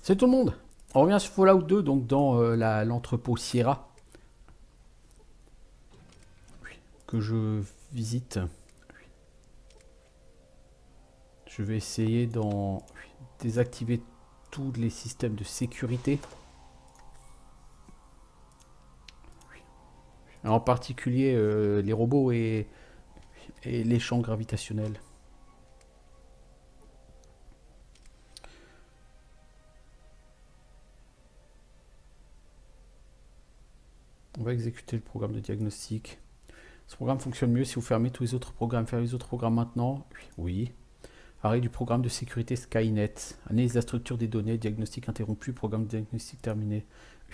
C'est tout le monde. On revient sur Fallout 2, donc dans l'entrepôt Sierra, que je visite. Je vais essayer d'en désactiver tous les systèmes de sécurité. En particulier les robots et les champs gravitationnels. On va exécuter le programme de diagnostic. Ce programme fonctionne mieux si vous fermez tous les autres programmes. Faire les autres programmes maintenant. Oui. Arrêt du programme de sécurité Skynet. Analyse la structure des données. Diagnostic interrompu. Programme de diagnostic terminé.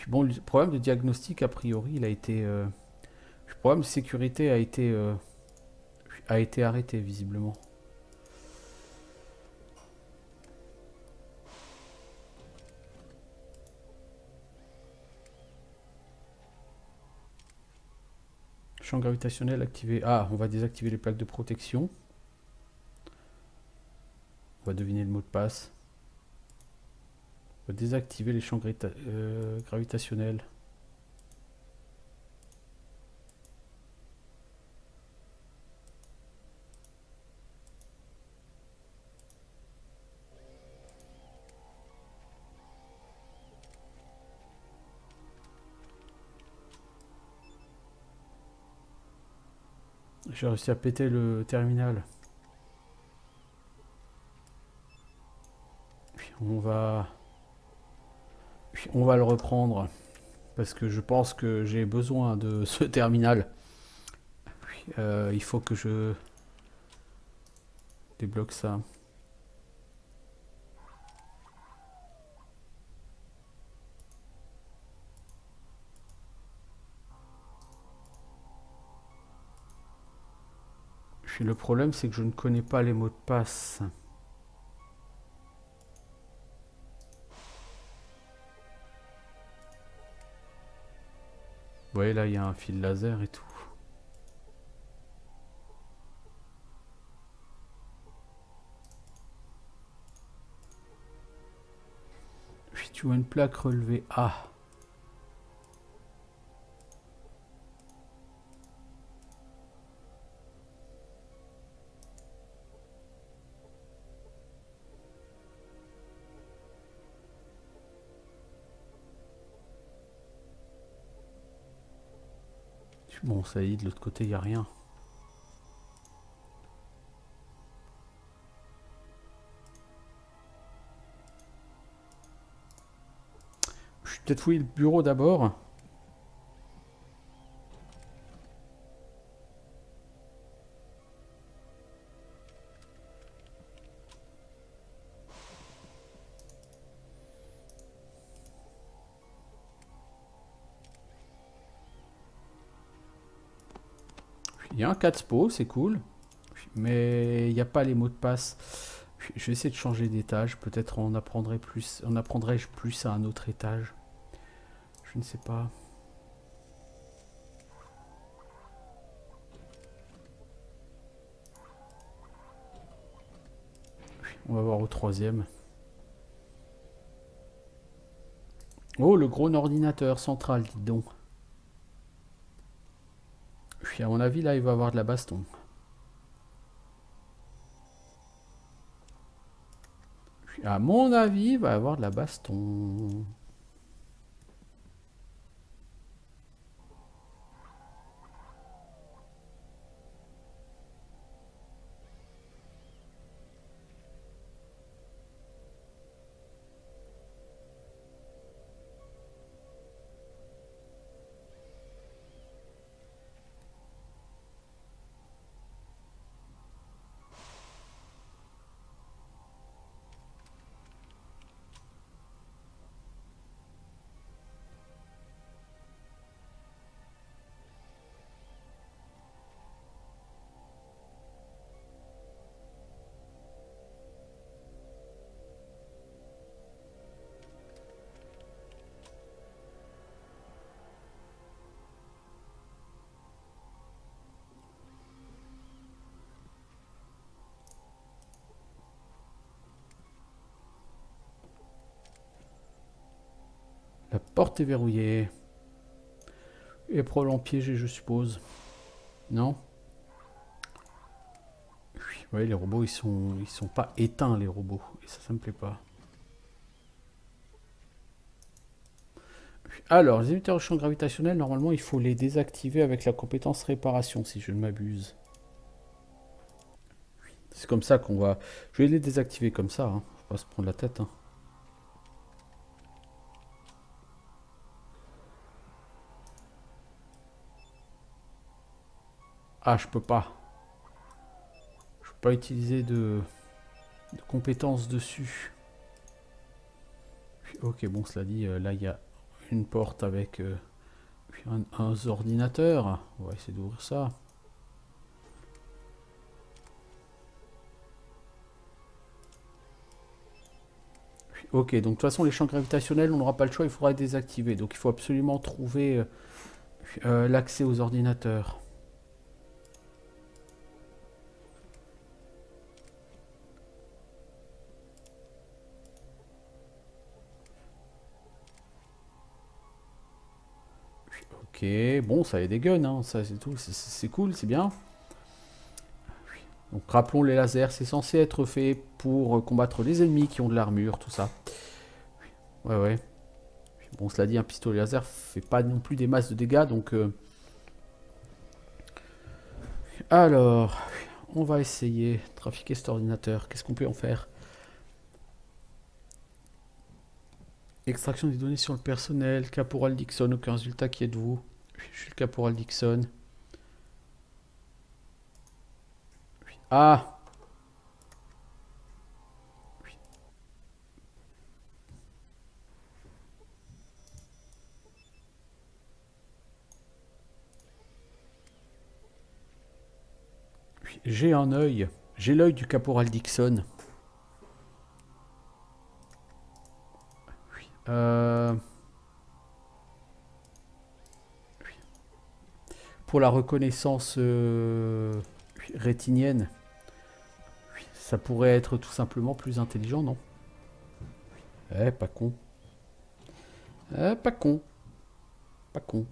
Bon, le problème de diagnostic, a priori, il a été... le problème de sécurité a été arrêté, visiblement. Champ gravitationnel activé. Ah, on va désactiver les plaques de protection. On va deviner le mot de passe. On va désactiver les champs gravitationnels. J'ai réussi à péter le terminal. On va... On va le reprendre. Parce que je pense que j'ai besoin de ce terminal. Il faut que je débloque ça. Le problème, c'est que je ne connais pas les mots de passe. Vous voyez, là, il y a un fil laser et tout. Tu vois une plaque relevée A. Bon, ça y est, de l'autre côté, il n'y a rien. Je vais peut-être fouiller le bureau d'abord. Il y a un 4 spo, c'est cool. Mais il n'y a pas les mots de passe. Je vais essayer de changer d'étage. Peut-être en apprendrai plus. En apprendrai-je plus à un autre étage. Je ne sais pas. On va voir au troisième. Oh, le gros ordinateur central, dis donc. À mon avis, là, il va avoir de la baston. À mon avis, il va avoir de la baston. Porte est verrouillée. Et probablement piégée, je suppose. Non? Oui, ouais, les robots, ils sont pas éteints, les robots. Et ça me plaît pas. Alors, les émetteurs de champ gravitationnel, normalement, il faut les désactiver avec la compétence réparation, si je ne m'abuse. C'est comme ça qu'on va... Je vais les désactiver comme ça, hein. Faut pas se prendre la tête, hein. Ah, je peux pas. Je peux pas utiliser de compétences dessus. Ok, bon, cela dit, là, il y a une porte avec un ordinateur. On va essayer d'ouvrir ça. Ok, donc de toute façon, les champs gravitationnels, on n'aura pas le choix, il faudra les désactiver. Donc il faut absolument trouver l'accès aux ordinateurs. Ok, bon, ça a des guns, hein, ça c'est tout, c'est cool, c'est bien. Donc rappelons les lasers, c'est censé être fait pour combattre les ennemis qui ont de l'armure, tout ça. Ouais, ouais. Bon, cela dit, un pistolet laser fait pas non plus des masses de dégâts, donc... Alors, on va essayer de trafiquer cet ordinateur. Qu'est-ce qu'on peut en faire? Extraction des données sur le personnel, Caporal Dixon, aucun résultat, qui êtes-vous? Je suis le Caporal Dixon. Ah! J'ai un œil. J'ai l'œil du Caporal Dixon. Euh, pour la reconnaissance rétinienne, ça pourrait être tout simplement plus intelligent, non? Eh, pas con. Pas con. Pas con.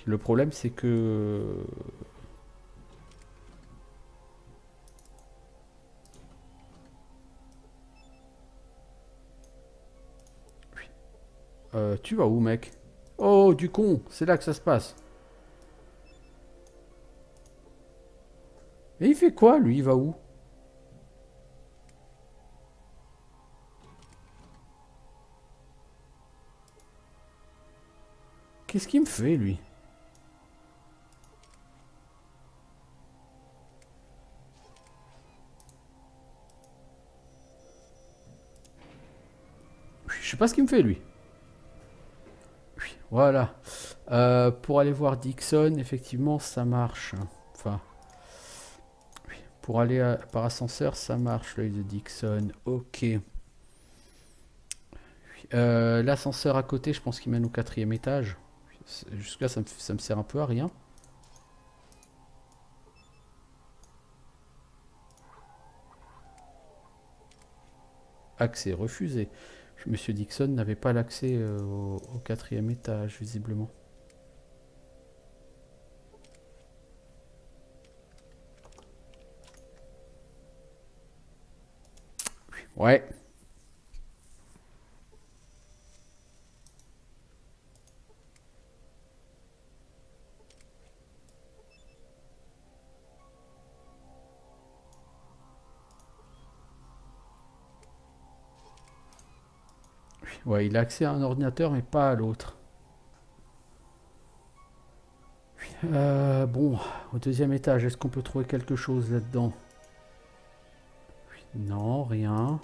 Le problème, c'est que... tu vas où, mec? Oh, du con! C'est là que ça se passe. Et il fait quoi, lui? Il va où? Qu'est-ce qu'il me fait, lui? Je sais pas ce qu'il me fait, lui. Voilà. Pour aller voir Dixon, effectivement, ça marche. Enfin, pour aller par ascenseur, ça marche, l'œil de Dixon. Ok. L'ascenseur à côté, je pense qu'il mène au quatrième étage. Jusque-là, ça me sert un peu à rien. Accès refusé. Monsieur Dixon n'avait pas l'accès au quatrième étage, visiblement. Ouais. Ouais, il a accès à un ordinateur, mais pas à l'autre. Bon, au deuxième étage, est-ce qu'on peut trouver quelque chose là-dedans? Non, rien.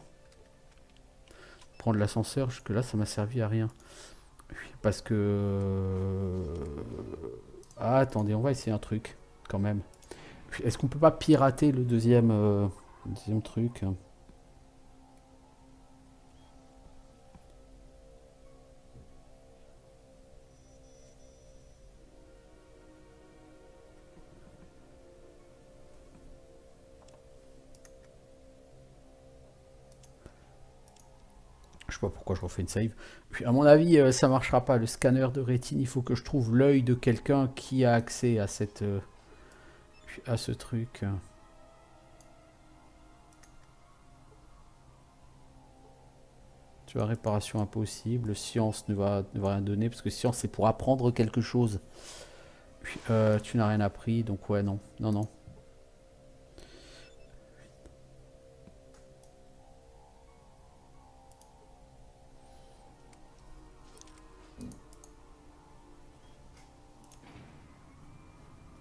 Prendre l'ascenseur, jusque-là, ça m'a servi à rien. Parce que... Ah, attendez, on va essayer un truc, quand même. Est-ce qu'on peut pas pirater le deuxième truc? Je sais pas pourquoi je refais une save. Puis, à mon avis, ça marchera pas. Le scanner de rétine, il faut que je trouve l'œil de quelqu'un qui a accès à à ce truc. Tu vois, réparation impossible. Science ne va rien donner parce que science c'est pour apprendre quelque chose. Puis, tu n'as rien appris, donc ouais, non, non, non.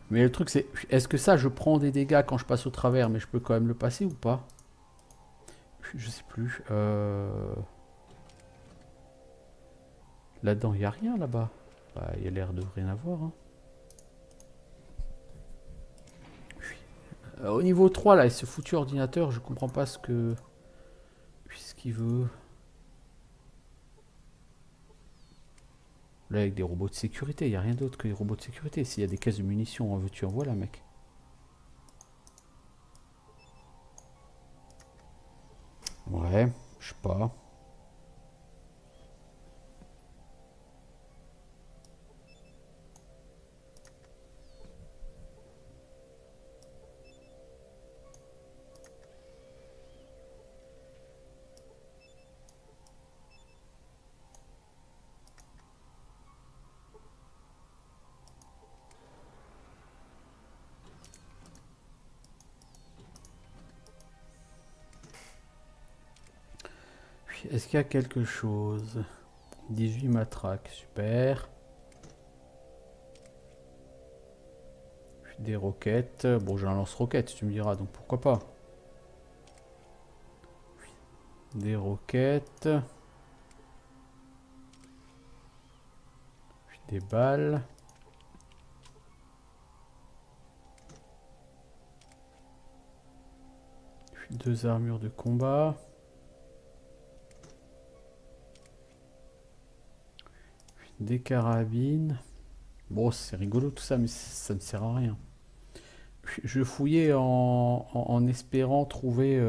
Mais le truc c'est, est-ce que ça, je prends des dégâts quand je passe au travers, mais je peux quand même le passer ou pas? Je sais plus. Là-dedans, il n'y a rien là-bas. Bah, il y a l'air de rien avoir. Hein. Au niveau 3, là, ce foutu ordinateur, je comprends pas ce qu'il veut. Là, avec des robots de sécurité, il n'y a rien d'autre que les robots de sécurité. S'il y a des caisses de munitions, en veux-tu, en voilà, mec. Ouais, je sais pas. Est-ce qu'il y a quelque chose? 18 matraques, super. Des roquettes. Bon, j'ai un lance-roquette, tu me diras, donc pourquoi pas. Des roquettes. Des balles. Deux armures de combat. Des carabines. Bon, c'est rigolo tout ça, mais ça ne sert à rien. Je fouillais en espérant trouver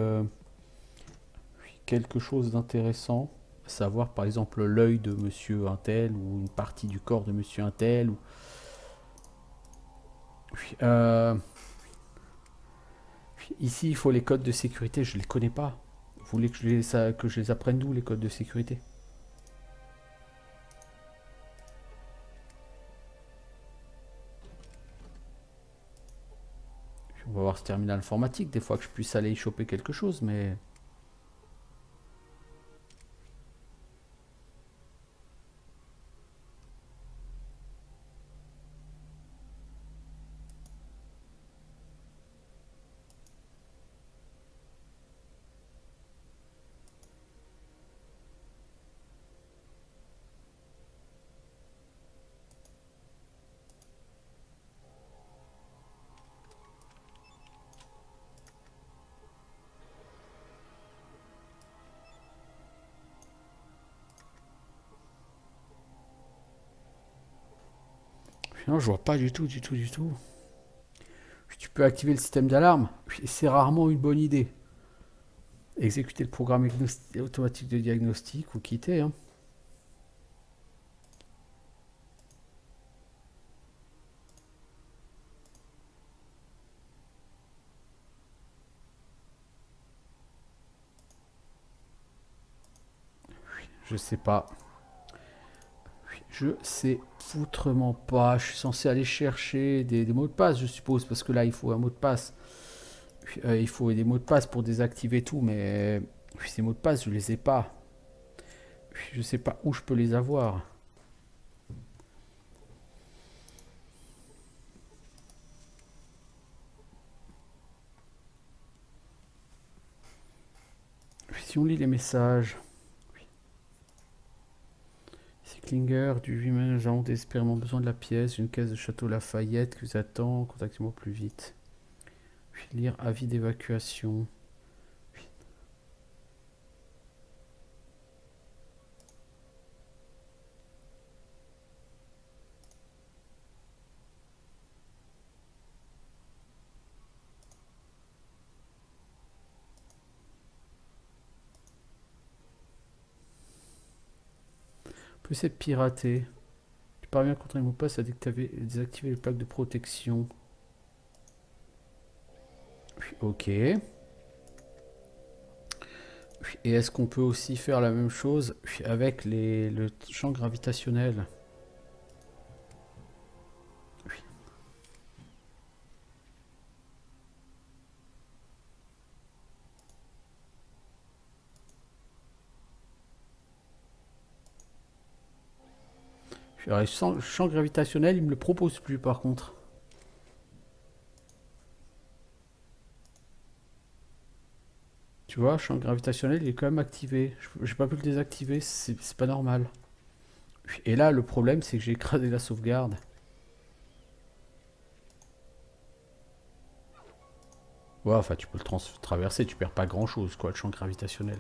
quelque chose d'intéressant. À savoir par exemple l'œil de monsieur Untel ou une partie du corps de monsieur Untel. Euh, Ici, il faut les codes de sécurité, je les connais pas. Vous voulez que je les apprenne d'où les codes de sécurité? On va voir ce terminal informatique, des fois que je puisse aller y choper quelque chose, mais... Non, je vois pas du tout, du tout, du tout. Tu peux activer le système d'alarme, c'est rarement une bonne idée. Exécuter le programme automatique de diagnostic ou quitter. Hein. Je sais pas. Je sais foutrement pas. Je suis censé aller chercher des mots de passe, je suppose, parce que là, il faut un mot de passe. Il faut des mots de passe pour désactiver tout, mais ces mots de passe, je les ai pas. Je sais pas où je peux les avoir. Si on lit les messages. C'est Klinger, du 8 mai, nous avons désespérément besoin de la pièce, une caisse de Château Lafayette qui vous attend, contactez-moi plus vite. Puis lire avis d'évacuation. peut c'est piraté. Tu parviens à contrôler le mot de passe à désactiver les plaques de protection. Ok. Et est-ce qu'on peut aussi faire la même chose avec le champ gravitationnel? Alors, le champ gravitationnel, il me le propose plus par contre. Tu vois, champ gravitationnel, il est quand même activé. J'ai pas pu le désactiver, c'est pas normal. Et là, le problème, c'est que j'ai écrasé la sauvegarde. Ouais, enfin, tu peux le traverser, tu perds pas grand chose, quoi, le champ gravitationnel.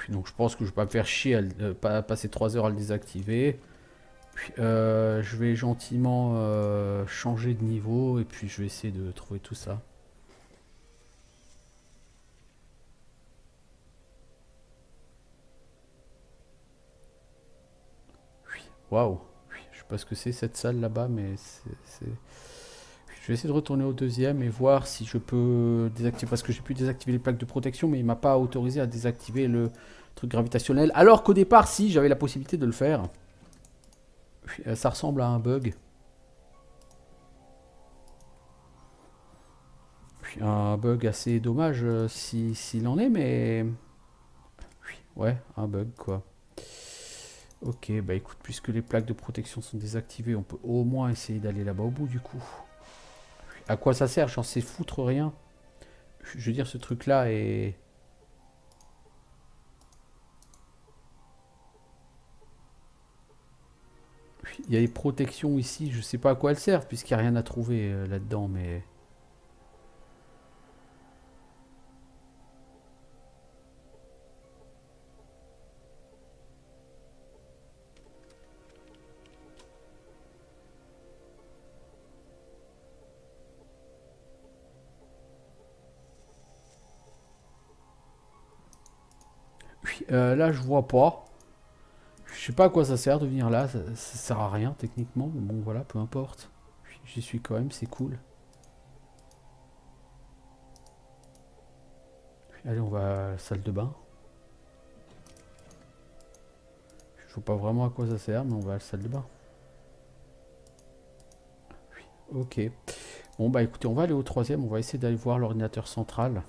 Donc, je pense que je vais pas me faire chier pas passer 3 heures à le désactiver. Je vais gentiment changer de niveau et puis je vais essayer de trouver tout ça. Waouh! Je sais pas ce que c'est cette salle là-bas, mais je vais essayer de retourner au deuxième et voir si je peux désactiver. Parce que j'ai pu désactiver les plaques de protection, mais il m'a pas autorisé à désactiver le truc gravitationnel. Alors qu'au départ, si, j'avais la possibilité de le faire. Ça ressemble à un bug. Un bug assez dommage s'il en est, mais... Ouais, un bug quoi. Ok, bah écoute, puisque les plaques de protection sont désactivées, on peut au moins essayer d'aller là-bas au bout du coup. À quoi ça sert? J'en sais foutre rien. Je veux dire, ce truc-là est... Il y a des protections ici, je sais pas à quoi elles servent, puisqu'il n'y a rien à trouver là-dedans, mais... là, je vois pas. Je sais pas à quoi ça sert de venir là, ça sert à rien techniquement, mais bon voilà, peu importe. J'y suis quand même, c'est cool. Allez, on va à la salle de bain. Je vois pas vraiment à quoi ça sert, mais on va à la salle de bain. Ok. Bon bah écoutez, on va aller au troisième, on va essayer d'aller voir l'ordinateur central.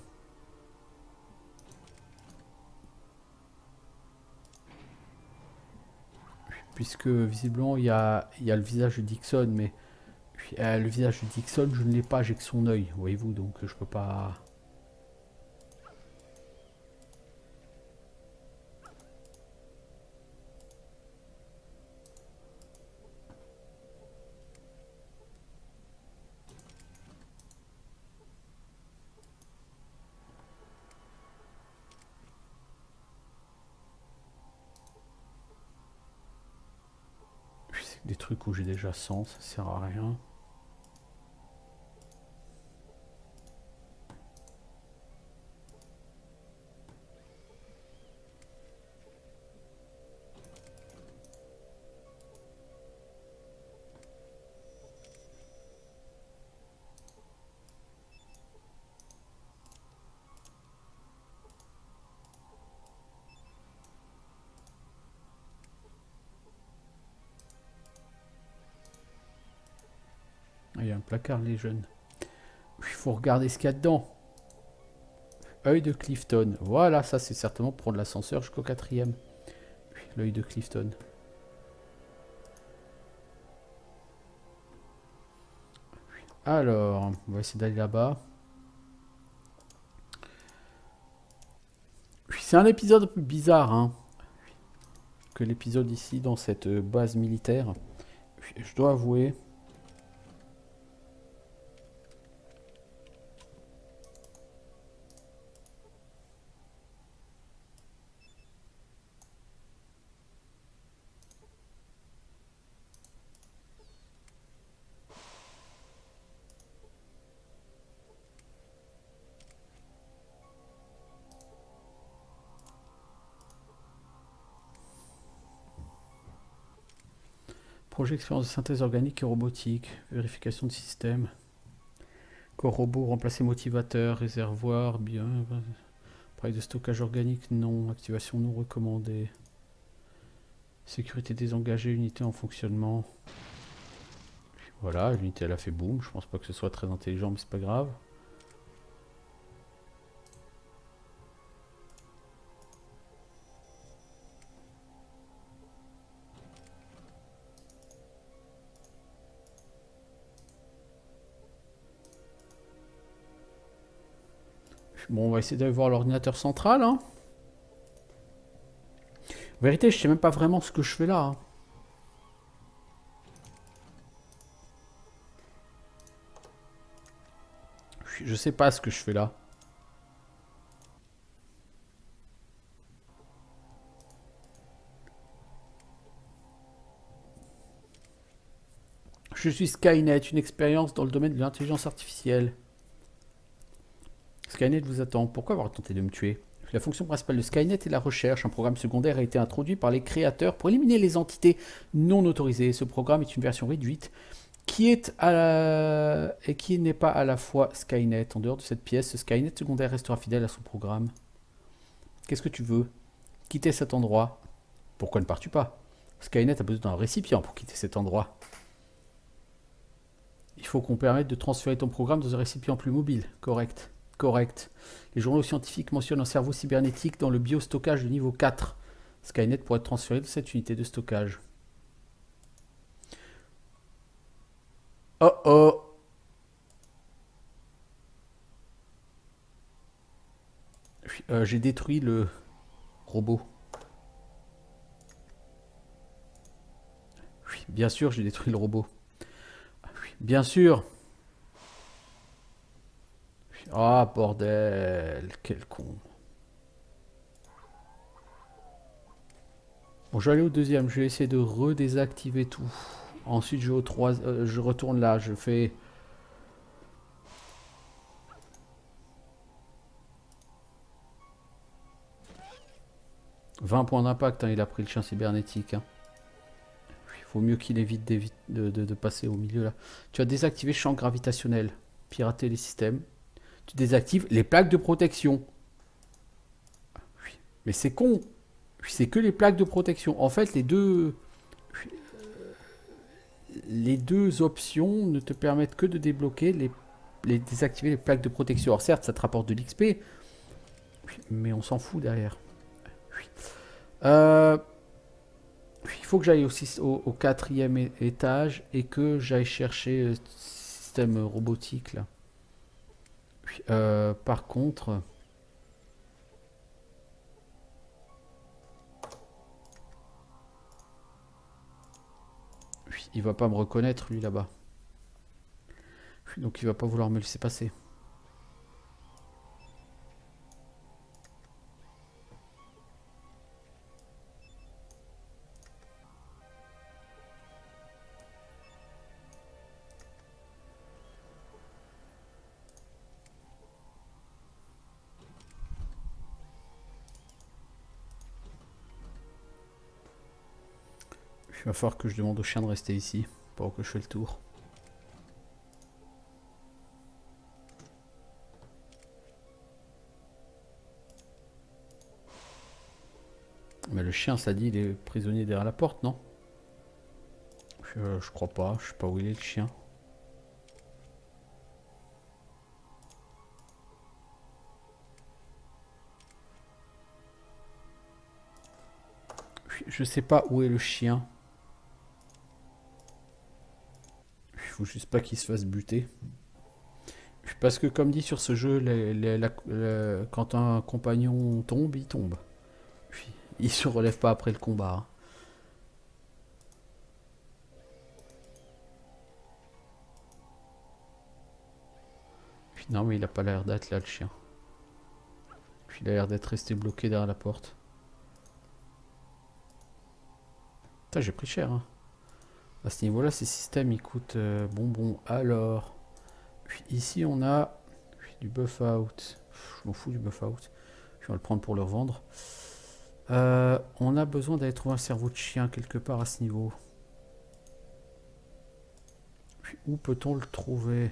Puisque visiblement il y a le visage de Dixon, mais le visage de Dixon je ne l'ai pas, j'ai que son œil, voyez-vous, donc je peux pas... C'est des trucs où j'ai déjà 100, ça sert à rien. Ah, il y a un placard, les jeunes. Il faut regarder ce qu'il y a dedans. Œil de Clifton. Voilà, ça c'est certainement pour prendre l'ascenseur jusqu'au quatrième. L'œil de Clifton. Alors, on va essayer d'aller là-bas. C'est un épisode un peu bizarre, hein, que l'épisode ici dans cette base militaire. Je dois avouer. projet expérience de synthèse organique et robotique. Vérification de système. Corps robot, remplacer motivateur, réservoir, bien. Appareil de stockage organique, non. Activation non recommandée. Sécurité désengagée, unité en fonctionnement. Voilà, l'unité elle a fait boum. Je pense pas que ce soit très intelligent, mais c'est pas grave. Bon, on va essayer d'aller voir l'ordinateur central. Hein. En vérité, je sais même pas vraiment ce que je fais là. Hein. Je sais pas ce que je fais là. Je suis Skynet, une expérience dans le domaine de l'intelligence artificielle. Skynet vous attend. Pourquoi avoir tenté de me tuer? La fonction principale de Skynet est la recherche. Un programme secondaire a été introduit par les créateurs pour éliminer les entités non autorisées. Ce programme est une version réduite et qui n'est pas à la fois Skynet. En dehors de cette pièce, ce Skynet secondaire restera fidèle à son programme. Qu'est-ce que tu veux? Quitter cet endroit. Pourquoi ne pars-tu pas? Skynet a besoin d'un récipient pour quitter cet endroit. Il faut qu'on permette de transférer ton programme dans un récipient plus mobile. Correct. Correct. Les journaux scientifiques mentionnent un cerveau cybernétique dans le biostockage de niveau 4. Skynet pourrait être transféré de cette unité de stockage. Oh oh! J'ai détruit le robot. Oui, bien sûr, j'ai détruit le robot. Oui, bien sûr. Ah, bordel. Quel con. Bon, je vais aller au deuxième. Je vais essayer de redésactiver tout. Ensuite, je vais au 3. Je retourne là. Je fais... « 20 points d'impact, hein, il a pris le chien cybernétique. Hein. Il faut mieux qu'il évite de passer au milieu là. Tu as désactivé champ gravitationnel. Pirater les systèmes. Tu désactives les plaques de protection. Oui. Mais c'est con. C'est que les plaques de protection. En fait, les deux options ne te permettent que de débloquer désactiver les plaques de protection. Alors certes, ça te rapporte de l'XP, mais on s'en fout derrière. Il faut que j'aille au 4e étage et que j'aille chercher le système robotique là. Par contre, il va pas me reconnaître lui là-bas. Donc il va pas vouloir me laisser passer. Il va falloir que je demande au chien de rester ici pendant que je fais le tour. Mais le chien, ça dit, il est prisonnier derrière la porte, non? Je crois pas, je sais pas où il est le chien. Je sais pas où est le chien. Il faut juste pas qu'il se fasse buter. Parce que comme dit sur ce jeu, quand un compagnon tombe, il tombe. Il se relève pas après le combat. Non mais il a pas l'air d'être là le chien. Il a l'air d'être resté bloqué derrière la porte. Putain, j'ai pris cher. Hein. À ce niveau-là, ces systèmes ils coûtent bonbon. Alors, ici on a du buff out. Je m'en fous du buff out. Je vais le prendre pour le revendre. On a besoin d'aller trouver un cerveau de chien quelque part à ce niveau. Où peut-on le trouver?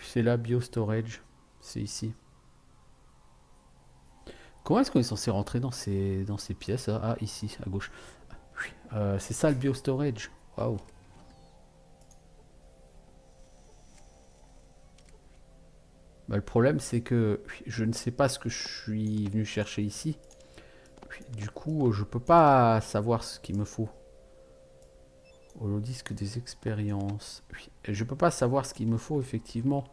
C'est là, BioStorage. C'est ici. Comment est-ce qu'on est censé rentrer dans ces pièces? Ah, ici, à gauche. C'est ça le BioStorage. Waouh. Bah, le problème, c'est que je ne sais pas ce que je suis venu chercher ici. Du coup, je peux pas savoir ce qu'il me faut. Holodisque des expériences. Je peux pas savoir ce qu'il me faut, effectivement.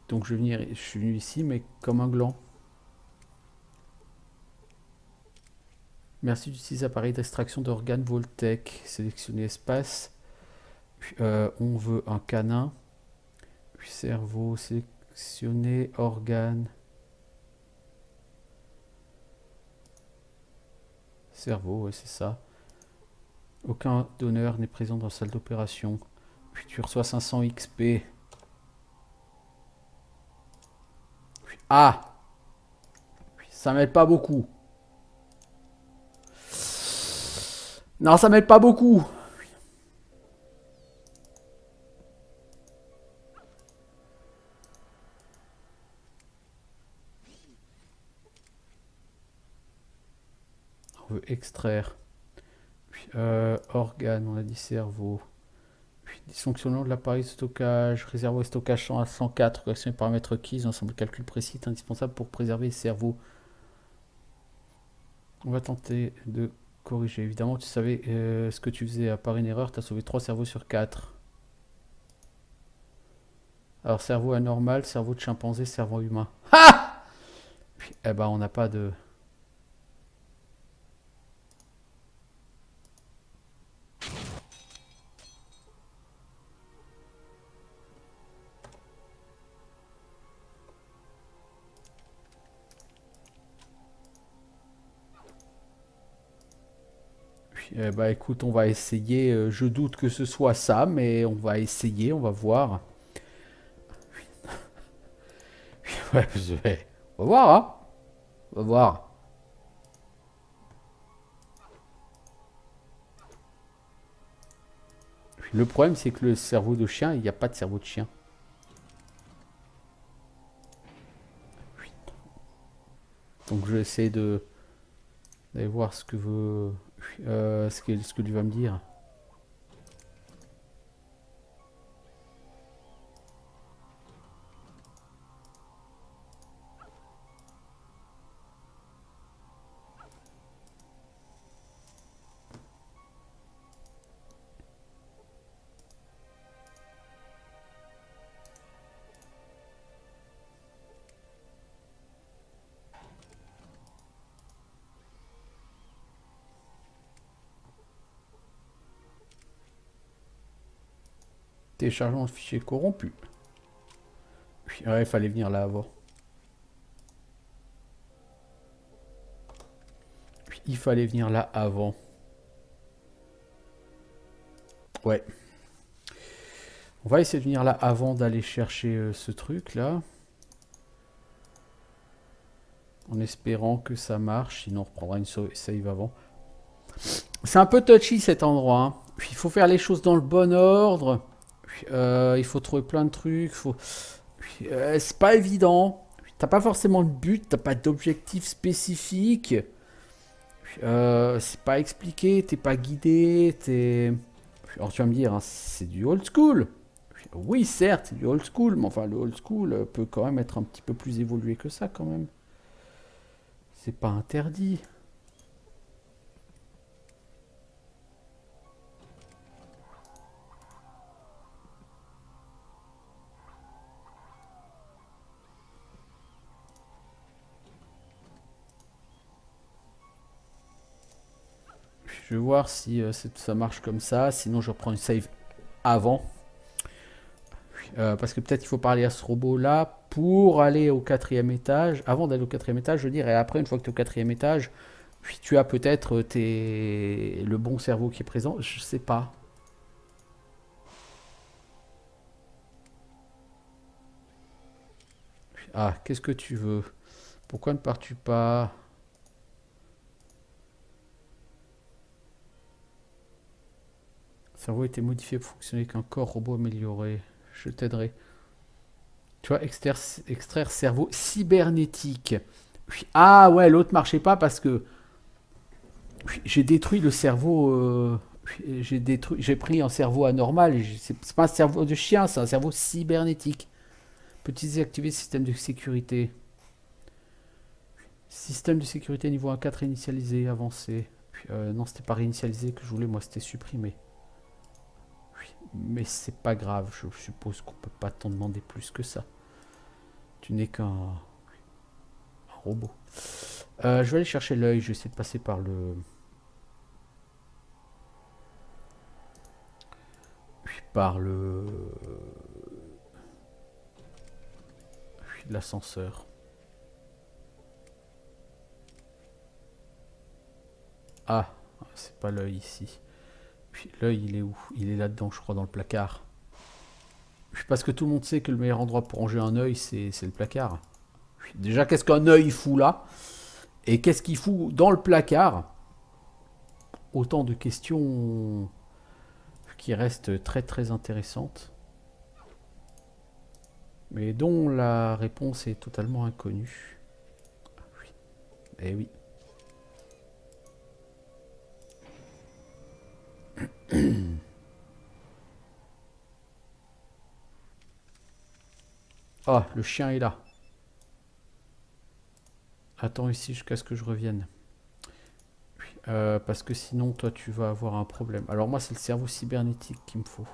Donc je suis venu ici, mais comme un gland. Merci d'utiliser l'appareil d'extraction d'organes Voltec. Sélectionner espace. On veut un canin. Puis cerveau, sélectionner organe. Cerveau, ouais, c'est ça. Aucun donneur n'est présent dans la salle d'opération. Puis tu reçois 500 XP. Ah! Ça m'aide pas beaucoup. Non, ça m'aide pas beaucoup. On veut extraire. Puis, organe, on a dit cerveau. Puis, dysfonctionnement de l'appareil de stockage. Réservoir et stockage à 104. Correction des paramètres requises. Ensemble de calcul précis est indispensable pour préserver le cerveau. On va tenter de corriger. Évidemment, tu savais ce que tu faisais. À part une erreur, tu as sauvé 3 cerveaux sur 4. Alors, cerveau anormal, cerveau de chimpanzé, cerveau humain. Ah! Puis, eh ben, on n'a pas de... Eh bah écoute, on va essayer. Je doute que ce soit ça, mais on va essayer, on va voir. Ouais, on va voir, hein. On va voir. Le problème, c'est que le cerveau de chien, il n'y a pas de cerveau de chien. Donc je vais essayer de d'aller voir ce que veut, ce que lui va me dire. Téléchargement de fichier corrompu. Ouais, il fallait venir là avant. Il fallait venir là avant. Ouais. On va essayer de venir là avant d'aller chercher ce truc là. En espérant que ça marche. Sinon on reprendra une save avant. C'est un peu touchy cet endroit. Hein. Il faut faire les choses dans le bon ordre. Il faut trouver plein de trucs. C'est pas évident. T'as pas forcément de but. T'as pas d'objectif spécifique. C'est pas expliqué. T'es pas guidé. Alors tu vas me dire, hein, c'est du old school. Oui, certes, c'est du old school. Mais enfin, le old school peut quand même être un petit peu plus évolué que ça quand même. C'est pas interdit. Je vais voir si ça marche comme ça. Sinon, je reprends une save avant. Parce que peut-être il faut parler à ce robot là pour aller au quatrième étage. Avant d'aller au quatrième étage, je veux dire. Et après, une fois que tu es au quatrième étage, puis tu as peut-être le bon cerveau qui est présent. Je sais pas. Ah, qu'est-ce que tu veux? Pourquoi ne pars-tu pas? Le cerveau a été modifié pour fonctionner qu'un corps robot amélioré. Je t'aiderai. Tu vois, extraire cerveau cybernétique. Ah ouais, l'autre marchait pas parce que j'ai détruit le cerveau. J'ai pris un cerveau anormal. C'est pas un cerveau de chien, c'est un cerveau cybernétique. Peux-tu désactiver le système de sécurité? Système de sécurité niveau 1.4 initialisé, avancé. Non, c'était pas réinitialisé que je voulais, moi c'était supprimé. Mais c'est pas grave, je suppose qu'on peut pas t'en demander plus que ça. Tu n'es qu'un robot. Je vais aller chercher l'œil, je vais essayer de passer par le... Par le... L'ascenseur. Ah, c'est pas l'œil ici. Puis l'œil, il est où? Il est là-dedans, je crois, dans le placard. Parce que tout le monde sait que le meilleur endroit pour ranger un œil, c'est le placard. Déjà, qu'est-ce qu'un œil fout là? Et qu'est-ce qu'il fout dans le placard? Autant de questions qui restent très très intéressantes, mais dont la réponse est totalement inconnue. Oui. Eh oui. Ah, le chien est là. Attends ici jusqu'à ce que je revienne. Parce que sinon, toi, tu vas avoir un problème. Alors moi, c'est le cerveau cybernétique qu'il me faut.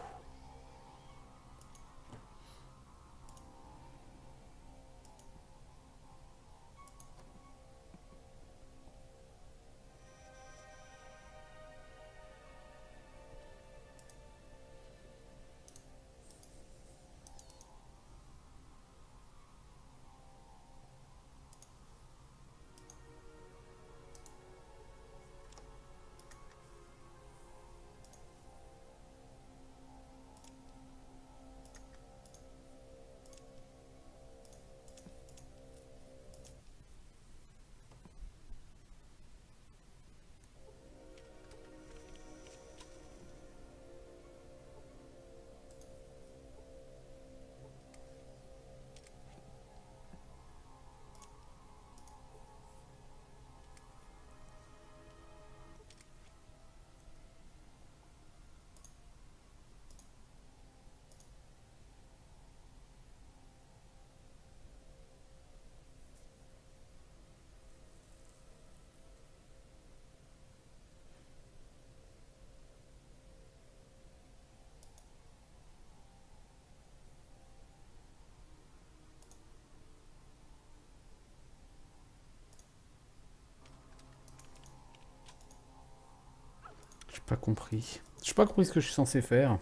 J'ai pas compris. J'ai pas compris ce que je suis censé faire.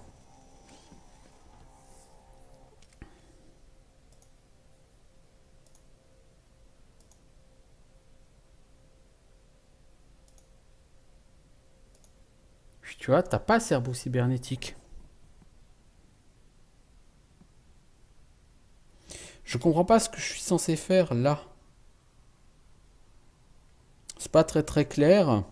Tu vois, t'as pas cerveau cybernétique. Je comprends pas ce que je suis censé faire là. C'est pas très très clair.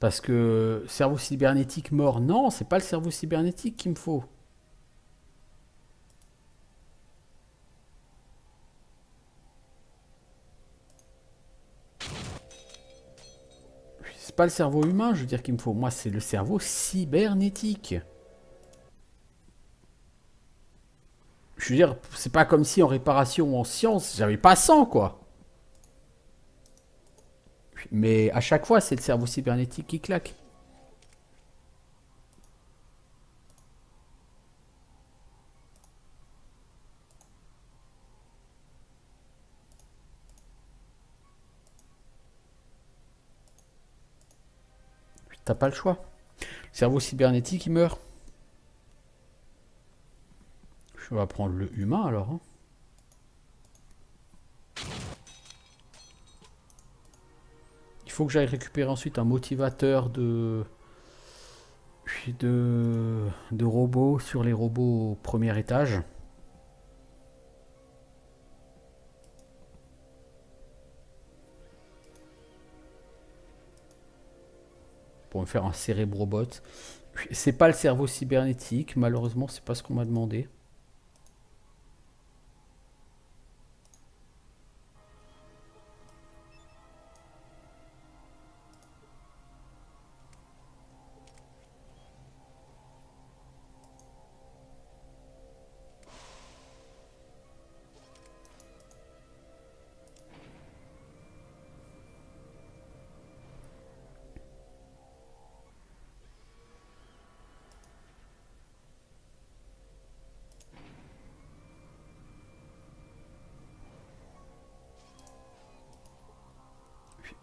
Parce que cerveau cybernétique mort, non, c'est pas le cerveau cybernétique qu'il me faut. C'est pas le cerveau humain, je veux dire qu'il me faut. Moi, c'est le cerveau cybernétique. Je veux dire, c'est pas comme si en réparation ou en science, j'avais pas 100 quoi. Mais à chaque fois, c'est le cerveau cybernétique qui claque. T'as pas le choix. Le cerveau cybernétique, il meurt. On va prendre le humain alors, hein. Il faut que j'aille récupérer ensuite un motivateur de robots sur les robots au premier étage. Pour me faire un cérébrobot. C'est pas le cerveau cybernétique, malheureusement, c'est pas ce qu'on m'a demandé.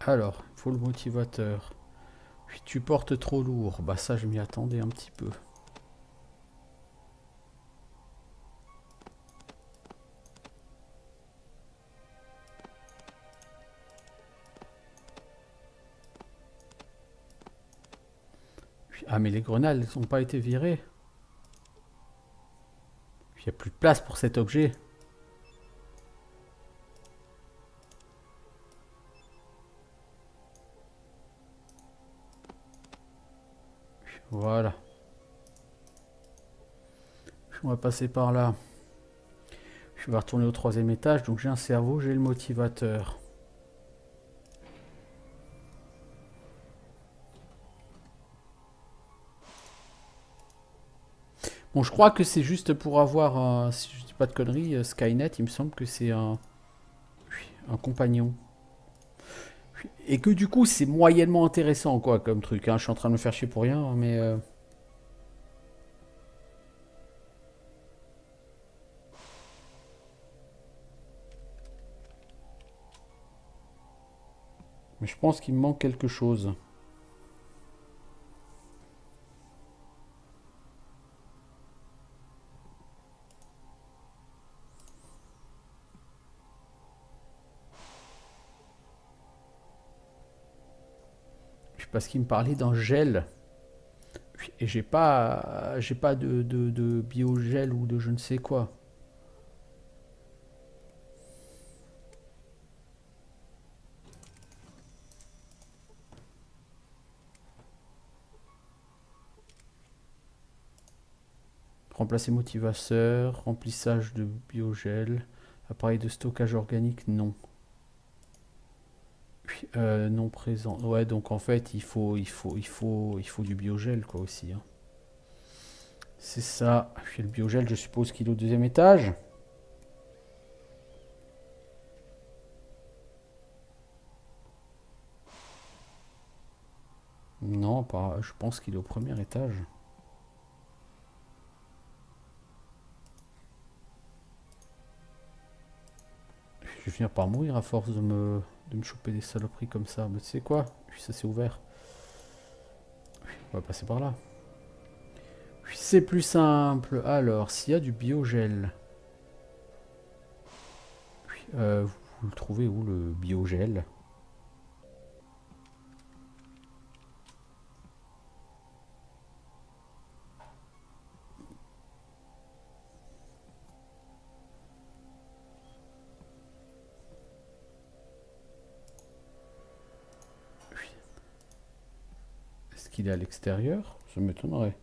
Alors, il faut le motivateur. Puis tu portes trop lourd. Bah ça, je m'y attendais un petit peu. Ah mais les grenades, elles n'ont pas été virées. Il n'y a plus de place pour cet objet. Voilà. On va passer par là. Je vais retourner au troisième étage. Donc j'ai un cerveau, j'ai le motivateur. Bon, je crois que c'est juste pour avoir, si je dis pas de conneries, Skynet, il me semble que c'est un compagnon. Et que du coup, c'est moyennement intéressant, quoi, comme truc, hein. Je suis en train de me faire chier pour rien, hein, mais je pense qu'il me manque quelque chose. Parce qu'il me parlait d'un gel. Et j'ai pas de biogel ou de je ne sais quoi. Remplacer motivateur, remplissage de biogel, appareil de stockage organique, non. Non présent. Ouais, donc en fait, il faut du biogel, quoi, aussi, hein. C'est ça. Puis le biogel, je suppose qu'il est au deuxième étage. Non, pas, je pense qu'il est au premier étage. Je vais finir par mourir à force de me choper des saloperies comme ça. Mais tu sais quoi? Puis ça s'est ouvert. On va passer par là. Puis c'est plus simple. Alors, s'il y a du biogel. Vous le trouvez où le biogel? Est-ce qu'il est à l'extérieur? Ça m'étonnerait.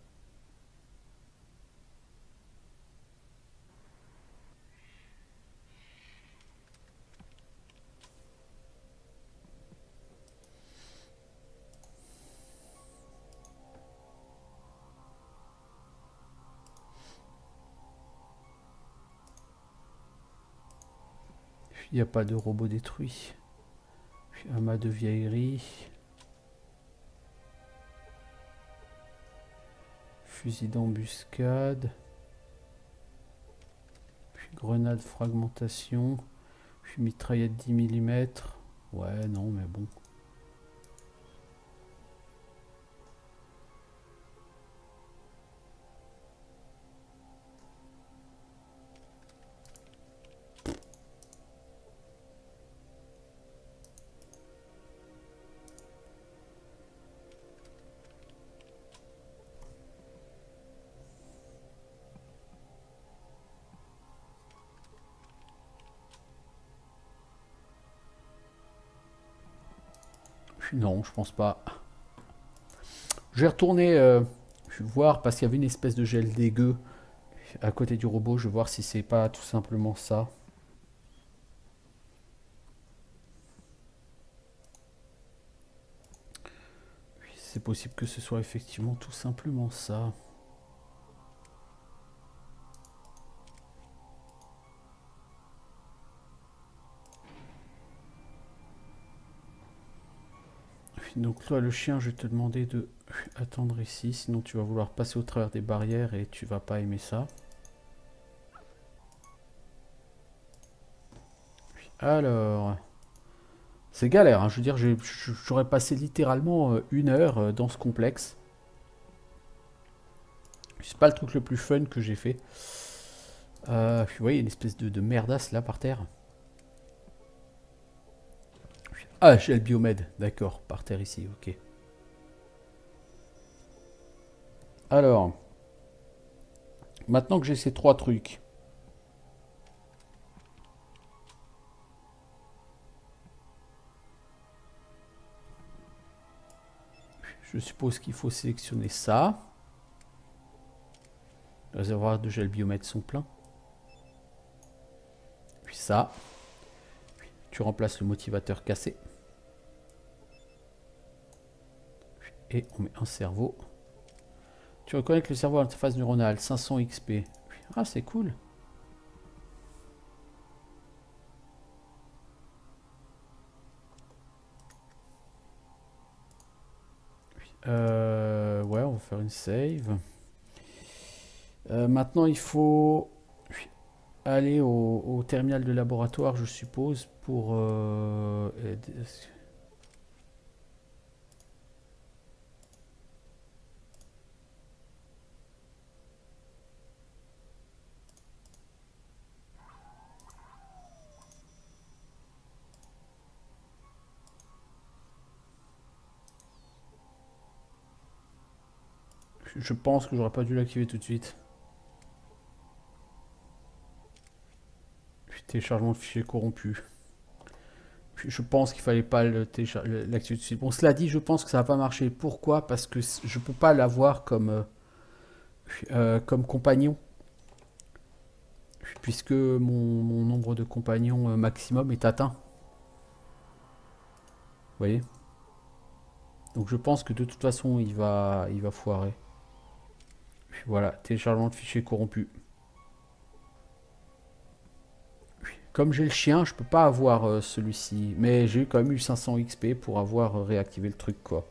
Il n'y a pas de robot détruit. Puis amas de vieillerie. Fusil d'embuscade. Puis grenade fragmentation. Puis mitraillette 10 mm. Ouais, non, mais bon. Non, je pense pas. Je vais retourner voir parce qu'il y avait une espèce de gel dégueu à côté du robot. Je vais voir si c'est pas tout simplement ça. C'est possible que ce soit effectivement tout simplement ça. Donc toi le chien, je vais te demander de attendre ici, sinon tu vas vouloir passer au travers des barrières et tu vas pas aimer ça. Alors, c'est galère, hein. Je veux dire, j'aurais passé littéralement 1 heure dans ce complexe. C'est pas le truc le plus fun que j'ai fait. Vous voyez, une espèce de merdasse là par terre. Ah, j'ai le biomède, d'accord, par terre ici, ok. Alors, maintenant que j'ai ces 3 trucs, je suppose qu'il faut sélectionner ça. Les réservoirs de gel biomède sont pleins. Puis ça. Tu remplaces le motivateur cassé. Et on met un cerveau. Tu reconnais que le cerveau à l'interface neuronale, 500 XP. Ah, c'est cool. Ouais, on va faire une save. Maintenant, il faut aller au terminal de laboratoire, je suppose, pour... je pense que j'aurais pas dû l'activer tout de suite. Téléchargement de fichiers corrompus. Je pense qu'il fallait pas l'activer tout de suite. Bon, cela dit, je pense que ça va pas marcher. Pourquoi? Parce que je peux pas l'avoir comme compagnon. Puisque mon nombre de compagnons maximum est atteint. Vous voyez? Donc je pense que de toute façon, il va foirer. Voilà, téléchargement de fichiers corrompus. Comme j'ai le chien, je peux pas avoir celui-ci. Mais j'ai quand même eu 500 XP pour avoir réactivé le truc, quoi.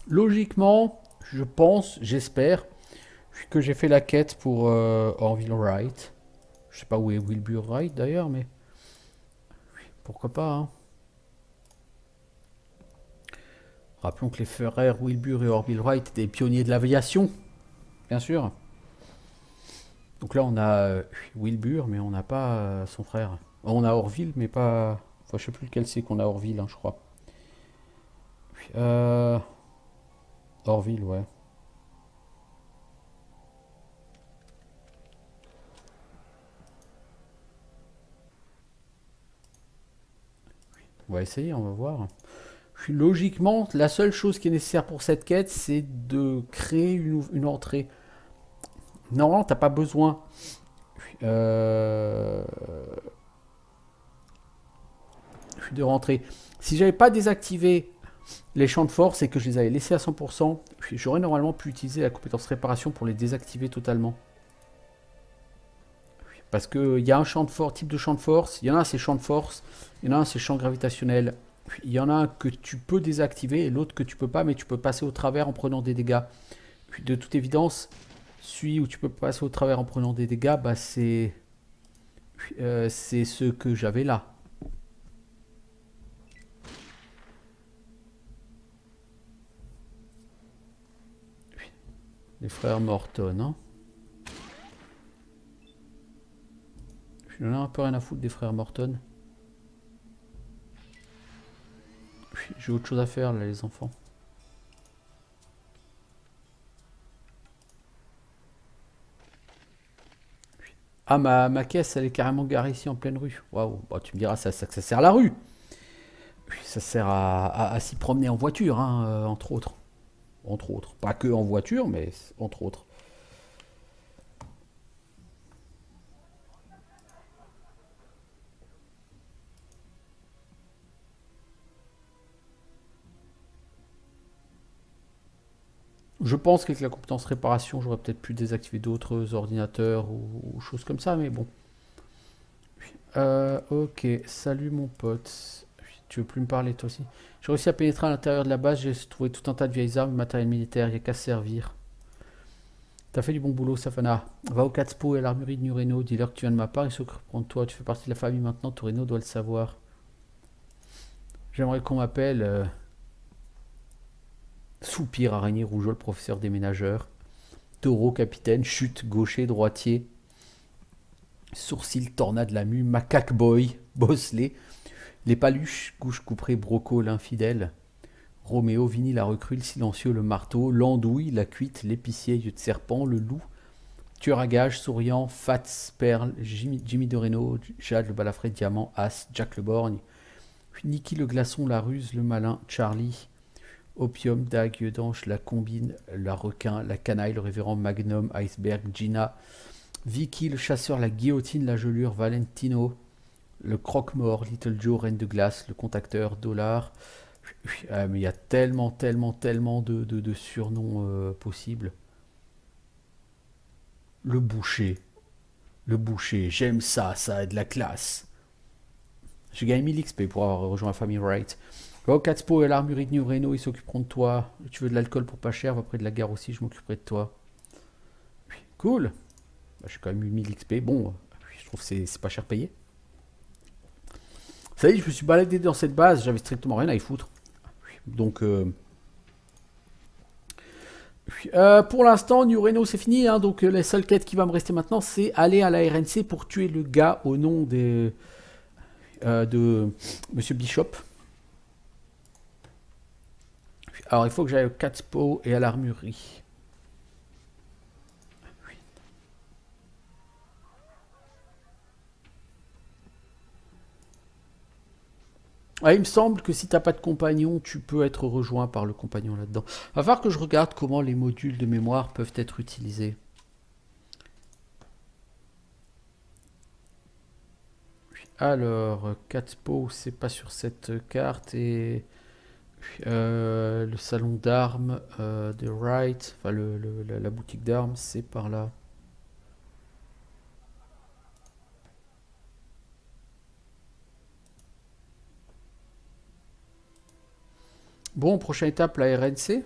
Logiquement, je pense, j'espère, que j'ai fait la quête pour Orville Wright. Je sais pas où est Wilbur Wright d'ailleurs, mais pourquoi pas, hein. Rappelons que les frères Wilbur et Orville Wright étaient des pionniers de l'aviation, bien sûr. Donc là, on a Wilbur, mais on n'a pas son frère. On a Orville, mais pas... Enfin, je sais plus lequel c'est qu'on a Orville, hein, je crois. Euh... Orville, ouais. On va essayer, on va voir. Logiquement, la seule chose qui est nécessaire pour cette quête, c'est de créer une entrée. Normalement, t'as pas besoin Euh, de rentrer. Si j'avais pas désactivé les champs de force et que je les avais laissés à 100%, j'aurais normalement pu utiliser la compétence réparation pour les désactiver totalement. Parce qu'il y a un champ de force, type de champ de force, il y en a un c'est champ de force, il y en a un c'est champ gravitationnel. Il y en a un que tu peux désactiver et l'autre que tu peux pas, mais tu peux passer au travers en prenant des dégâts. Puis de toute évidence, celui où tu peux passer au travers en prenant des dégâts, bah c'est ce que j'avais là. Les frères Morton, hein. J'en ai un peu rien à foutre des frères Morton. J'ai autre chose à faire là, les enfants. Ah, ma caisse, elle est carrément garée ici en pleine rue. Waouh, bah, tu me diras, ça sert à la rue. Ça sert à s'y promener en voiture, hein, entre autres. Entre autres. Pas que en voiture, mais entre autres. Je pense qu'avec la compétence réparation, j'aurais peut-être pu désactiver d'autres ordinateurs ou choses comme ça, mais bon. Ok, salut mon pote. Tu veux plus me parler toi aussi? J'ai réussi à pénétrer à l'intérieur de la base, j'ai trouvé tout un tas de vieilles armes, matériel militaire, il n'y a qu'à se servir. T'as fait du bon boulot, Safana. Va au Catspo et à l'armurerie de Nureno, dis-leur que tu viens de ma part, ils s'occuperont de toi, tu fais partie de la famille maintenant, Torino doit le savoir. J'aimerais qu'on m'appelle Soupir, araignée rougeole, professeur déménageur. Taureau, capitaine, chute, gaucher, droitier. Sourcil, tornade, la mue, macaque boy, bosselé. Les paluches, couche couperée, broco, l'infidèle. Roméo, Vini, la recrue, le silencieux, le marteau. L'andouille, la cuite, l'épicier, yeux de serpent, le loup. Tueur à gage, souriant, Fats, Perle, Jimmy de Reno, Jade, le balafré, diamant, As, Jack le borgne. Niki le glaçon, la ruse, le malin, Charlie. Opium, Dag, Danche, la combine, la requin, la canaille, le révérend Magnum, Iceberg, Gina, Vicky, le chasseur, la guillotine, la gelure, Valentino, le croque-mort, Little Joe, reine de glace, le contacteur, Dollar. Mais il y a tellement, tellement, tellement de surnoms possibles. Le boucher. Le boucher, j'aime ça, ça a de la classe. J'ai gagné 1000 XP pour avoir rejoint la famille Wright. Va au Catspo et à l'armurerie de New Reno, ils s'occuperont de toi. Tu veux de l'alcool pour pas cher, va près de la gare aussi, je m'occuperai de toi. Cool. Bah, j'ai quand même eu 1000 XP. Bon, je trouve que c'est pas cher payé. Ça y est, je me suis baladé dans cette base, j'avais strictement rien à y foutre. Donc, pour l'instant, New Reno c'est fini. Hein, donc, la seule quête qui va me rester maintenant, c'est aller à la RNC pour tuer le gars au nom de Monsieur Bishop. Alors, il faut que j'aille au Catspo et à l'armurerie. Ah, il me semble que si t'as pas de compagnon, tu peux être rejoint par le compagnon là-dedans. Va falloir que je regarde comment les modules de mémoire peuvent être utilisés. Alors, Catspo, c'est pas sur cette carte et le salon d'armes de Wright, enfin la boutique d'armes, c'est par là. Bon, prochaine étape, la RNC.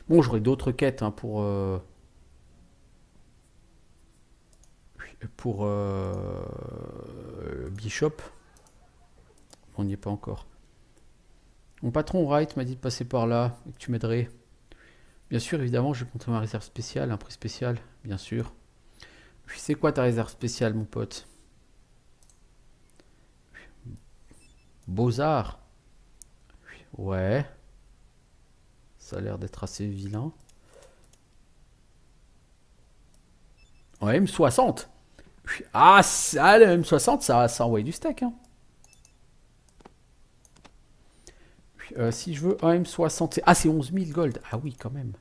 Bon, j'aurai d'autres quêtes hein, pour Bishop. On n'y est pas encore. Mon patron Wright m'a dit de passer par là et que tu m'aiderais. Bien sûr, évidemment, je vais montrer ma réserve spéciale, un prix spécial, bien sûr. Puis c'est quoi ta réserve spéciale, mon pote? Beaux-Arts. Ouais. Ça a l'air d'être assez vilain. En M60. Ah, ça, le M60, ça envoie du steak. Hein. Si je veux un M60... Ah, c'est 11 000 gold. Ah oui, quand même.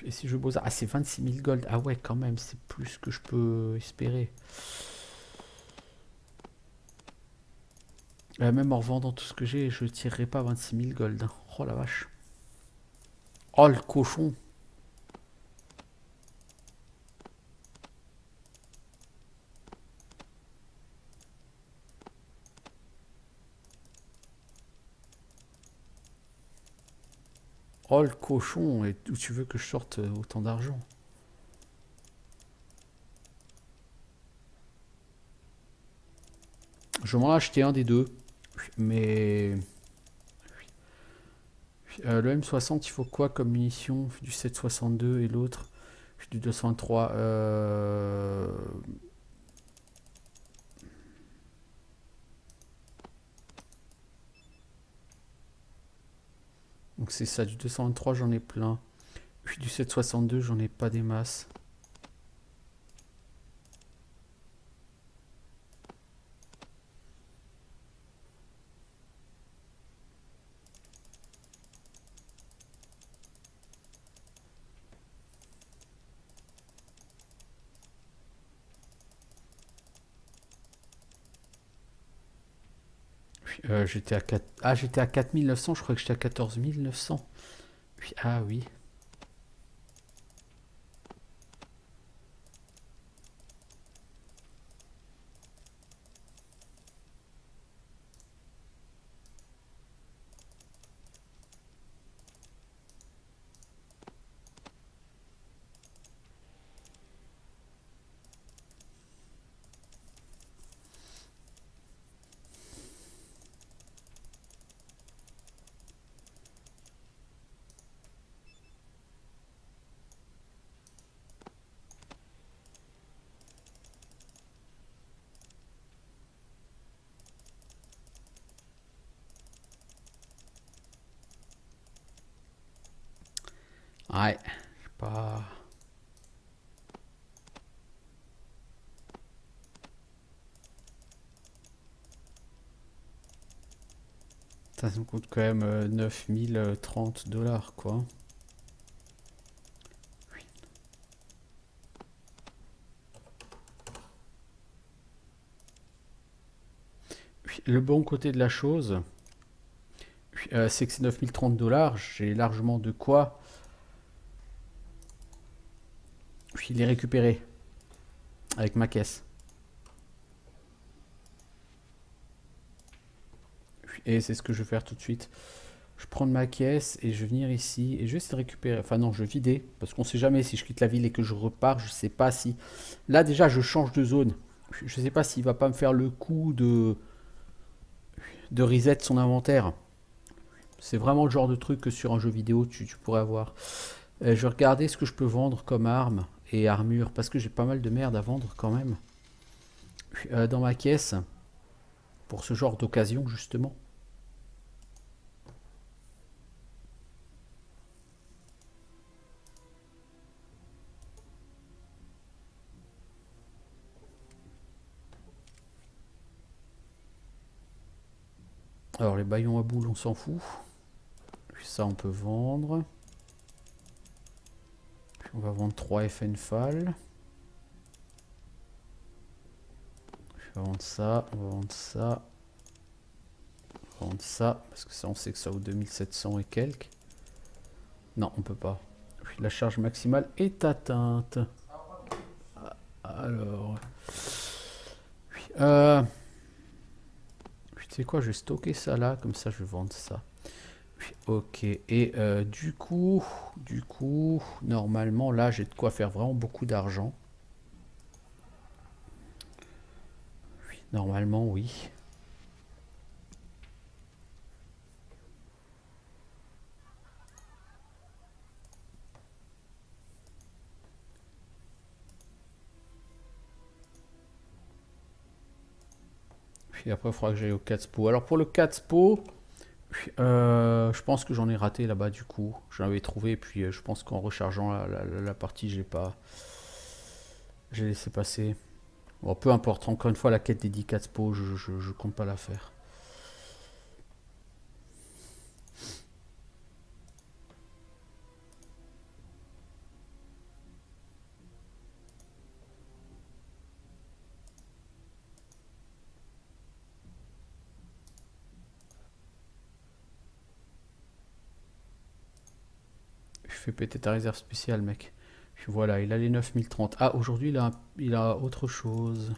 Et si je bosse... Ah, c'est 26 000 gold. Ah ouais, quand même, c'est plus que je peux espérer. Même en revendant tout ce que j'ai, je tirerai pas 26 000 gold, hein. Oh la vache. Oh le cochon. Oh le cochon. Et où tu veux que je sorte autant d'argent? Je m'en ai acheté un des deux. Mais le M60, il faut quoi comme munition? Du 7,62 et l'autre du 203. Donc c'est ça, du 223 j'en ai plein. Puis du 7,62 j'en ai pas des masses. J'étais à 4... Ah, j'étais à 4 900, je crois que j'étais à 14 900. Puis, ah oui. Ouais, je sais pas... Ça me coûte quand même 9030 dollars, quoi. Puis, le bon côté de la chose, c'est que c'est 9030 dollars. J'ai largement de quoi puis les récupérer avec ma caisse. Et c'est ce que je vais faire tout de suite. Je prends ma caisse et je vais venir ici et je vais essayer de récupérer. Enfin non, je vais vider parce qu'on sait jamais si je quitte la ville et que je repars. Je sais pas si. Là déjà, je change de zone. Je sais pas s'il va pas me faire le coup de reset son inventaire. C'est vraiment le genre de truc que sur un jeu vidéo tu pourrais avoir. Je vais regarder ce que je peux vendre comme armes et armure parce que j'ai pas mal de merde à vendre quand même. Dans ma caisse pour ce genre d'occasion justement. Alors les baillons à boules on s'en fout. Ça on peut vendre. On va vendre 3 FN FAL. On va vendre ça, on va vendre ça. On va vendre ça, parce que ça on sait que ça vaut 2700 et quelques. Non, on peut pas. La charge maximale est atteinte. Alors... tu sais quoi, je vais stocker ça là, comme ça je vais vendre ça. Ok, et du coup, normalement là j'ai de quoi faire vraiment beaucoup d'argent. Normalement oui. Puis après il faudra que j'aille au Catspo. Alors pour le Catspo, je pense que j'en ai raté là-bas du coup. J'en avais trouvé, puis je pense qu'en rechargeant la partie, j'ai pas... J'ai laissé passer. Bon, peu importe, encore une fois, la quête des 10 Catspo, je compte pas la faire. fais péter ta réserve spéciale, mec. Puis voilà, il a les 9030. Ah, aujourd'hui, il a autre chose.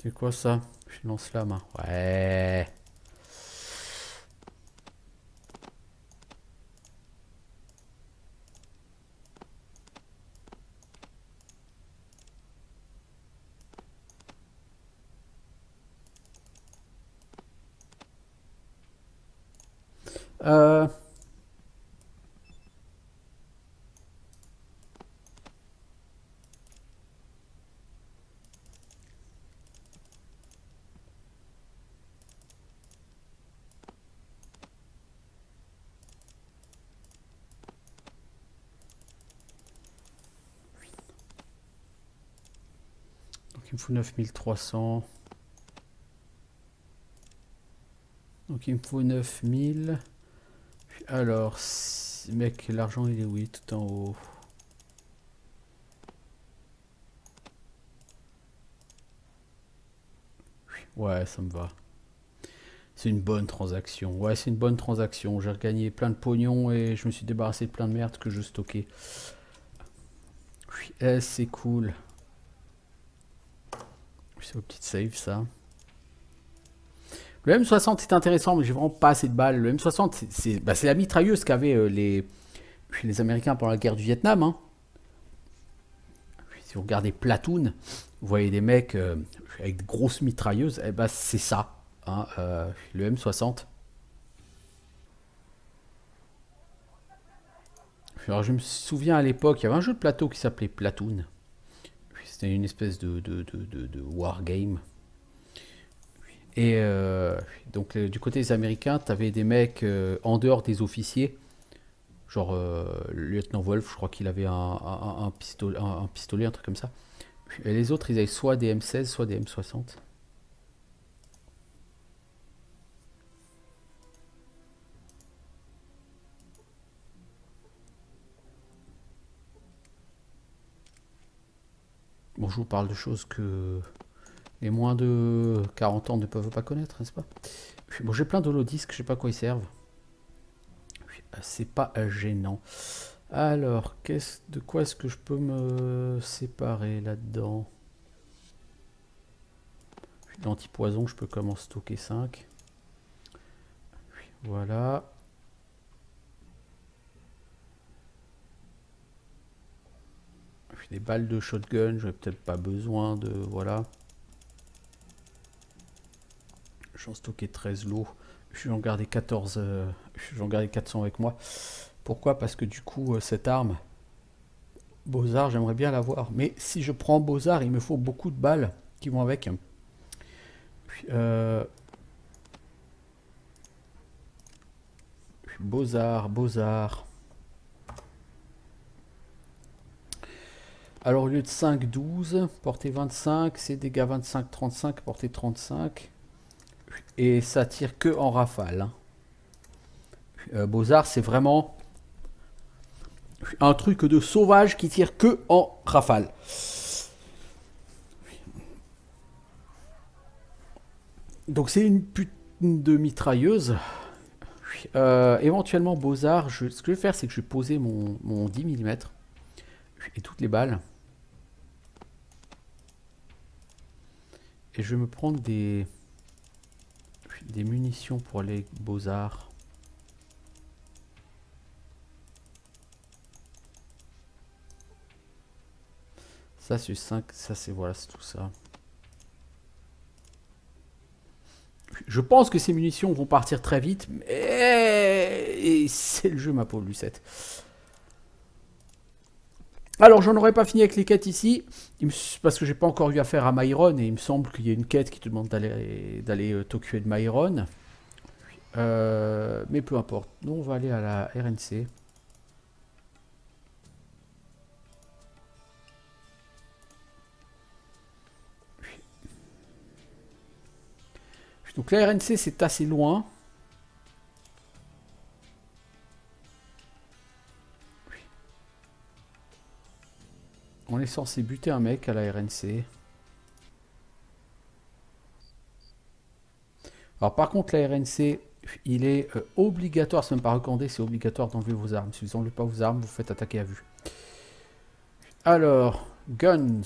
C'est quoi ça? Je lance la main. Ouais. Euh, donc il me faut 9300. Donc il me faut 9000. Alors, mec, l'argent il est oui, tout en haut. Ouais, ça me va. C'est une bonne transaction. Ouais, c'est une bonne transaction. J'ai regagné plein de pognon et je me suis débarrassé de plein de merde que je stockais. C'est cool. C'est au petit save ça. Le M60 est intéressant, mais j'ai vraiment pas assez de balles. Le M60, c'est la mitrailleuse qu'avaient les Américains pendant la guerre du Vietnam. Hein. Si vous regardez Platoon, vous voyez des mecs avec de grosses mitrailleuses. Eh ben, c'est ça, hein, le M60. Alors, je me souviens à l'époque, il y avait un jeu de plateau qui s'appelait Platoon. C'était une espèce de wargame. Et donc, du côté des Américains, tu avais des mecs en dehors des officiers. Genre, le lieutenant Wolf, je crois qu'il avait un pistolet, un truc comme ça. Et les autres, ils avaient soit des M16, soit des M60. Bon, je vous parle de choses que les moins de 40 ans ne peuvent pas connaître, n'est-ce pas? Bon, j'ai plein d'holodisques, je sais pas à quoi ils servent. C'est pas gênant. Alors, de quoi est-ce que je peux me séparer là-dedans? L'antipoison, je peux comment stocker 5. Voilà. Des balles de shotgun, j'aurais peut-être pas besoin de... Voilà. J'en stockais 13 lots. J'en gardais 14... j'en gardais 400 avec moi. Pourquoi? Parce que du coup, cette arme, Beaux-Arts, j'aimerais bien l'avoir. Mais si je prends Beaux-Arts, il me faut beaucoup de balles qui vont avec. Euh, Beaux-Arts, Beaux-Arts. Alors au lieu de 5, 12, portée 25, c'est dégâts 25, 35, portée 35. Et ça tire que en rafale. Hein. Beaux-Arts, c'est vraiment un truc de sauvage qui tire que en rafale. Donc c'est une putain de mitrailleuse. Éventuellement Beaux-Arts, ce que je vais faire, c'est que je vais poser mon 10 mm et toutes les balles. Et je vais me prendre des munitions pour les Beaux-Arts. Ça c'est 5, ça c'est voilà, c'est tout ça. Je pense que ces munitions vont partir très vite, mais c'est le jeu, ma pauvre Lucette. Alors, j'en aurais pas fini avec les quêtes ici, parce que j'ai pas encore eu affaire à Myron, et il me semble qu'il y a une quête qui te demande d'aller t'occuper de Myron. Mais peu importe. Nous, on va aller à la RNC. Donc la RNC, c'est assez loin. On est censé buter un mec à la RNC. Alors par contre, la RNC, il est obligatoire, c'est même pas recommandé, c'est obligatoire d'enlever vos armes. Si vous n'enlevez pas vos armes, vous faites attaquer à vue. Alors, guns.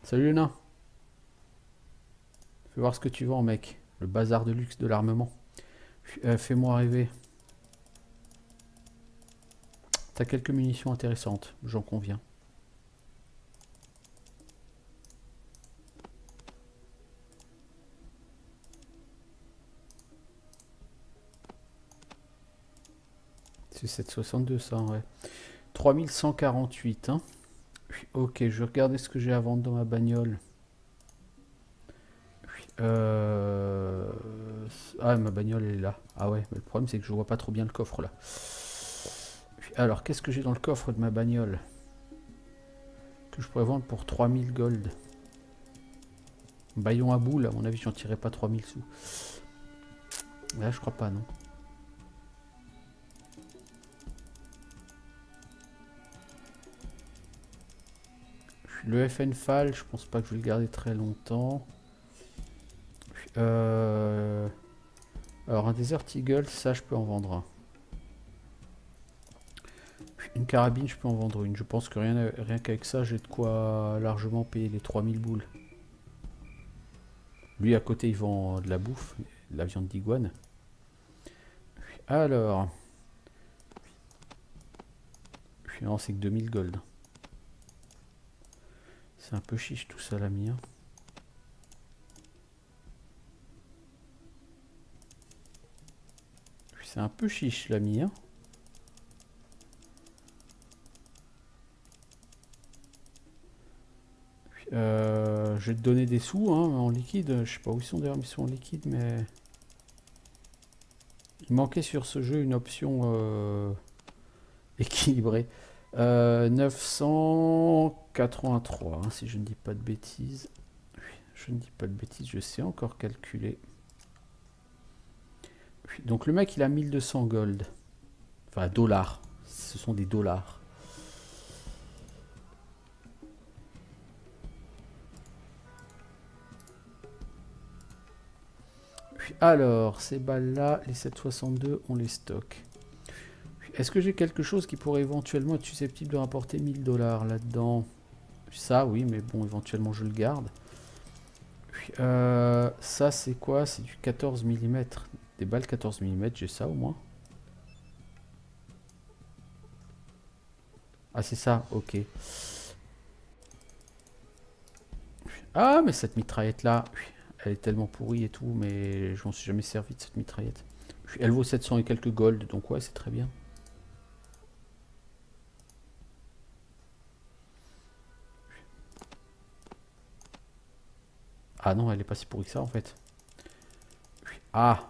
Salut le nain. Fais voir ce que tu vends, mec. Le bazar de luxe de l'armement. Fais-moi rêver. T'as quelques munitions intéressantes, j'en conviens. C'est 762 ça, ouais. 3148, hein. Ok, je vais regarder ce que j'ai à vendre dans ma bagnole. Ah, ma bagnole elle est là. Ah ouais, mais le problème c'est que je vois pas trop bien le coffre là. Alors, qu'est-ce que j'ai dans le coffre de ma bagnole que je pourrais vendre pour 3000 gold? Baillon à boule, à mon avis, j'en tirerai pas 3000 sous. Là, je crois pas, non. Le FN FAL, je pense pas que je vais le garder très longtemps. Alors, un Desert Eagle, ça, je peux en vendre un. Une carabine, je peux en vendre une. Je pense que rien qu'avec ça, j'ai de quoi largement payer les 3000 boules. Lui, à côté, il vend de la bouffe, de la viande d'iguane. Alors... Non, c'est que 2000 gold. C'est un peu chiche tout ça, l'ami. Hein. C'est un peu chiche, l'ami. Hein. Je vais te donner des sous hein, en liquide. Je sais pas où ils sont d'ailleurs, mais ils sont en liquide, mais... Il manquait sur ce jeu une option équilibrée. 983, hein, si je ne dis pas de bêtises. Je ne dis pas de bêtises, je sais encore calculer. Donc le mec, il a 1200 gold. Enfin, dollars. Ce sont des dollars. Alors, ces balles-là, les 762, on les stocke. Est-ce que j'ai quelque chose qui pourrait éventuellement être susceptible de rapporter 1000 dollars là-dedans? Ça, oui, mais bon, éventuellement, je le garde. Ça, c'est quoi? C'est du 14 mm. Des balles 14 mm, j'ai ça au moins. Ah, c'est ça, ok. Ah, mais cette mitraillette-là, elle est tellement pourrie et tout, mais je m'en suis jamais servi de cette mitraillette. Elle vaut 700 et quelques gold, donc ouais, c'est très bien. Ah non, elle est pas si pourrie que ça en fait. Ah!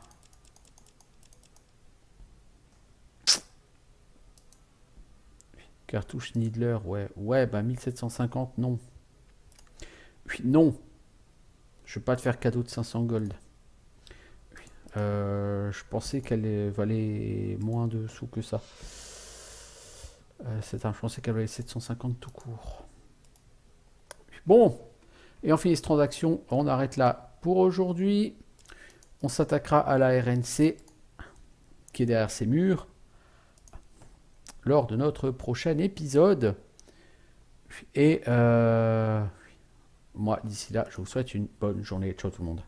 Cartouche Needler, ouais. Ouais, bah 1750, non. Non! Je vais pas te faire cadeau de 500 gold. Je pensais qu'elle valait moins de sous que ça. Je pensais qu'elle valait 750 tout court. Bon! Et on finit cette transaction. On arrête là pour aujourd'hui. On s'attaquera à la RNC qui est derrière ces murs lors de notre prochain épisode. Et moi, d'ici là, je vous souhaite une bonne journée. Ciao tout le monde.